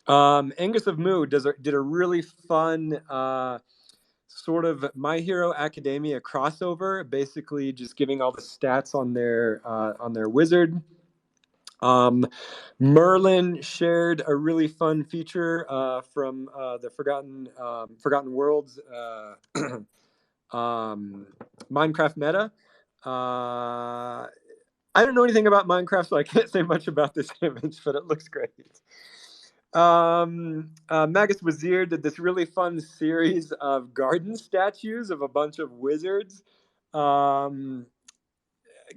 Angus of Moo did a really fun sort of My Hero Academia crossover, basically just giving all the stats on their wizard. Merlin shared a really fun feature from the Forgotten Worlds Minecraft meta. I don't know anything about Minecraft, so I can't say much about this image, but it looks great. Magus Wazir did this really fun series of garden statues of a bunch of wizards.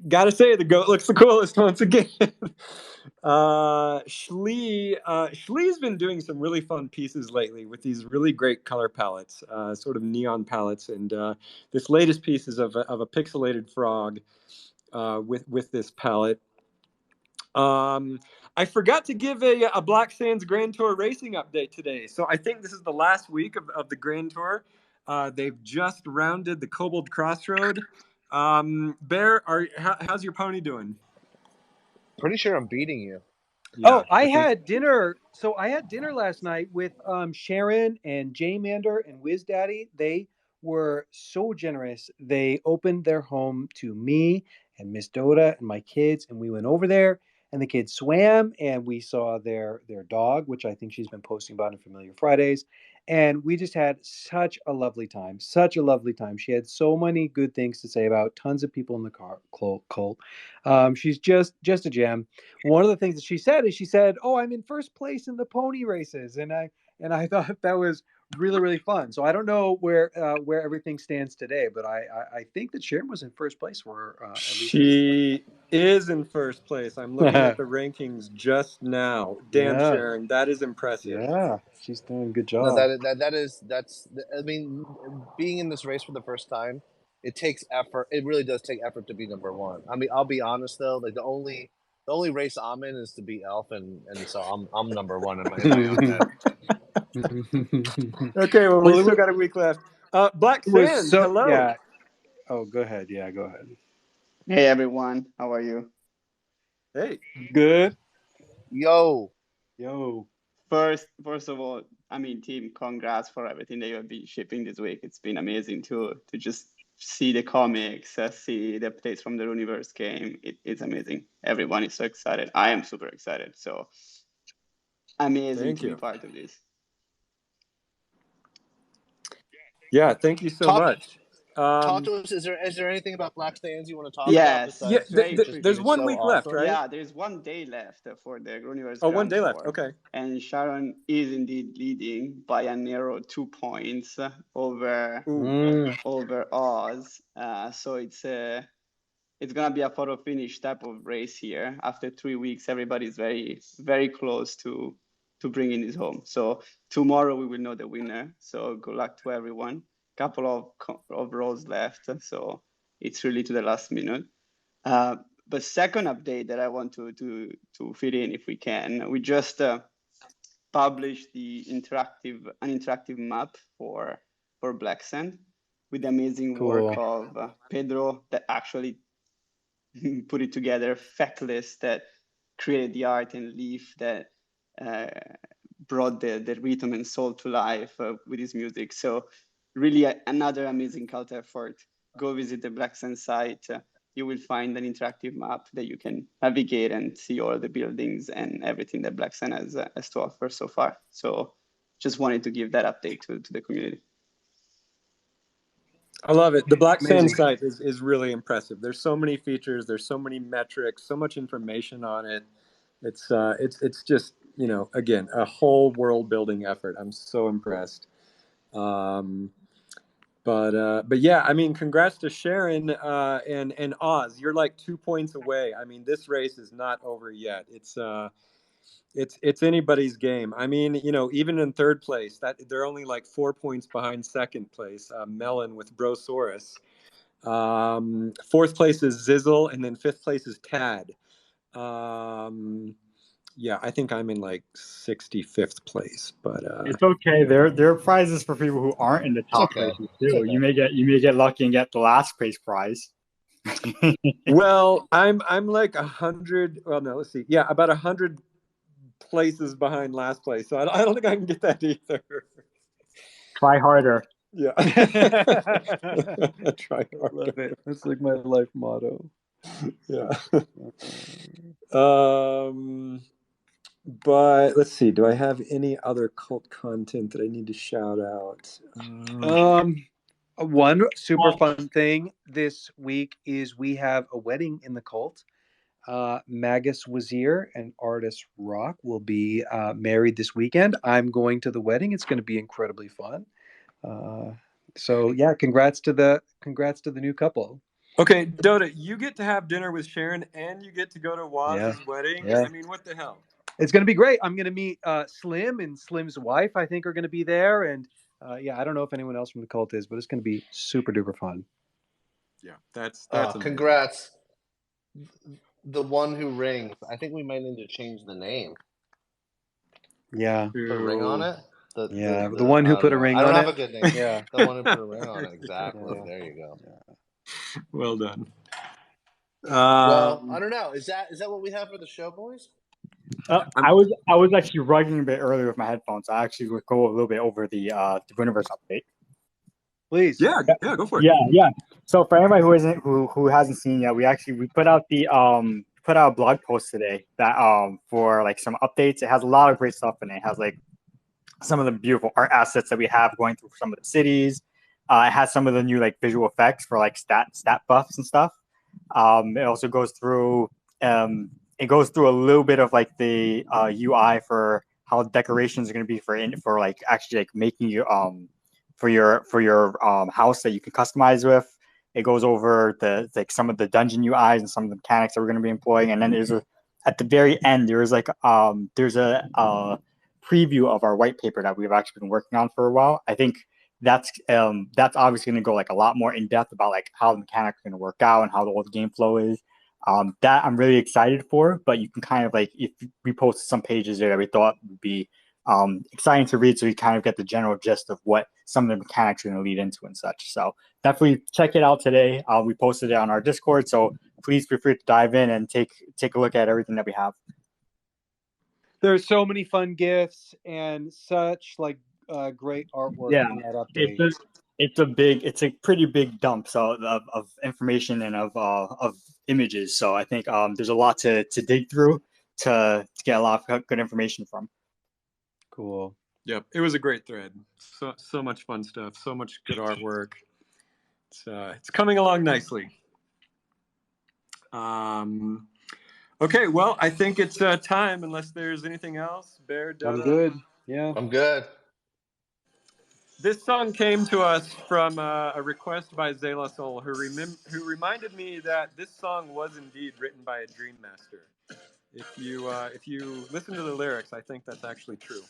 Gotta say, the goat looks the coolest once again. Schlee's been doing some really fun pieces lately with these really great color palettes, sort of neon palettes, and this latest piece is of a pixelated frog with this palette. I forgot to give a Black Sands Grand Tour racing update today. So I think this is the last week of the Grand Tour. They've just rounded the Kobold Crossroad. Bear, how's your pony doing? Pretty sure I'm beating you. Yeah, I had dinner. So I had dinner last night with Sharon and Jay Mander and Wiz Daddy. They were so generous. They opened their home to me and Miss Dotta and my kids, and we went over there. And the kids swam, and we saw their dog, which I think she's been posting about in Familiar Fridays. And we just had such a lovely time. Such a lovely time. She had so many good things to say about tons of people in the car. Colt. She's just a gem. One of the things that she said is "Oh, I'm in first place in the pony races," and I thought that was really fun. So I don't know where everything stands today, but I think that Sharon was in first place for at least. She is in first place. I'm looking at the rankings just now. Damn, Yeah. Sharon, that is impressive. Yeah, she's doing a good job. No, that's. I mean, being in this race for the first time, it takes effort. It really does take effort to be number one. I mean, I'll be honest though, like the only race I'm in is to beat Elf, and so I'm number one in my own head. Okay, well, we still got a week left. Black Sands, hello. Yeah. Oh, go ahead. Yeah, go ahead. Hey everyone, how are you? Hey. Good. Yo. First of all, I mean, team, congrats for everything that you have been shipping this week. It's been amazing to just see the comics, see the updates from the Runiverse game. It's amazing. Everyone is so excited. I am super excited. So amazing to be part of this. Yeah, thank you so much. Talk to us. Is there anything about Black Sands you want to talk about? There's 1 week left, right? Yeah, there's 1 day left for the Runiverse. Oh, 1 day left. Okay. And Sharon is indeed leading by a narrow 2 points over Oz. So it's gonna be a photo finish type of race here. After 3 weeks, everybody's very, very close to bringing it home. So tomorrow we will know the winner. So good luck to everyone. Couple of rows left, so it's really to the last minute. But second update that I want to fit in, if we can, we just published an interactive map for Black Sand with the amazing work of Pedro that actually put it together, Feckless that created the art, and Leaf that brought the rhythm and soul to life with his music. So really another amazing cult effort. Go visit the Black Sand site. You will find an interactive map that you can navigate and see all the buildings and everything that Black Sand has to offer so far. So just wanted to give that update to the community. I love it. The Black Sand site is really impressive. There's so many features. There's so many metrics. So much information on it. It's just, you know, again, a whole world building effort. I'm so impressed. But yeah, I mean, congrats to Sharon and Oz. You're like 2 points away. I mean, this race is not over yet. It's anybody's game. I mean, you know, even in third place, that they're only like 4 points behind second place, Melon with Brosaurus. Fourth place is Zizzle, and then fifth place is Tad. Yeah, I think I'm in like 65th place, but it's okay. There are prizes for people who aren't in the top places too. Okay. You may get lucky and get the last place prize. Well, I'm like 100. Well, no, let's see. Yeah, about 100 places behind last place, so I don't think I can get that either. Try harder. Yeah. Try harder. Love it. That's like my life motto. Yeah. But let's see. Do I have any other cult content that I need to shout out? One super fun thing this week is we have a wedding in the cult. Magus Wazir and Artist Rock will be married this weekend. I'm going to the wedding. It's going to be incredibly fun. So yeah, congrats to the new couple. Okay, Dotta, you get to have dinner with Sharon and you get to go to Waz's wedding. Yeah. I mean, what the hell? It's going to be great. I'm going to meet Slim and Slim's wife, I think, are going to be there. And yeah, I don't know if anyone else from the cult is, but it's going to be super duper fun. Yeah, that's congrats. The one who rings. I think we might need to change the name. Yeah. Put a ring on it? The one who put a ring on it. I don't have a good name. Yeah, the one who put a ring on it. Exactly. Yeah. There you go. Yeah. Well done. Well, I don't know. Is that what we have for the show, boys? I was actually writing a bit earlier with my headphones. I actually would go a little bit over the Runiverse update. Please. Yeah, go for it. Yeah. So for anybody who hasn't seen yet, we put out a blog post today that for like some updates. It has a lot of great stuff in it. It has like some of the beautiful art assets that we have going through some of the cities. It has some of the new like visual effects for like stat buffs and stuff. It also goes through a little bit of like the UI for how decorations are going to be for like actually like making you for your house that you can customize with. It goes over like some of the dungeon UIs and some of the mechanics that we're going to be employing, and then at the very end there's a preview of our white paper that we've actually been working on for a while. I think that's obviously going to go like a lot more in depth about like how the mechanics are going to work out and how the whole game flow is. That I'm really excited for, but you can kind of like, if we posted some pages there that we thought would be exciting to read, so you kind of get the general gist of what some of the mechanics are going to lead into and such. So definitely check it out today. We posted it on our Discord, so please feel free to dive in and take a look at everything that we have. There's so many fun gifts and such like great artwork in that update. It's a pretty big dump of information and of images. So I think there's a lot to dig through to get a lot of good information from. Cool. Yep, it was a great thread. So much fun stuff. So much good artwork. It's coming along nicely. Okay, well, I think it's time. Unless there's anything else, Bear. Dotta. I'm good. Yeah, I'm good. This song came to us from a request by Zayla Soul, who reminded me that this song was indeed written by a Dream Master. If you listen to the lyrics, I think that's actually true.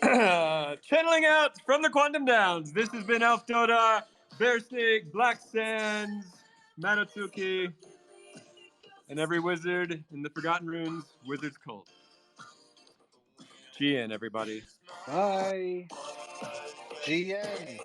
Channeling out from the Quantum Downs. This has been Elf Dotta, Bear Snake, Black Sands, Madotsuki. and every wizard in the Forgotten Runes Wizards Cult. GN, everybody. Bye. GN.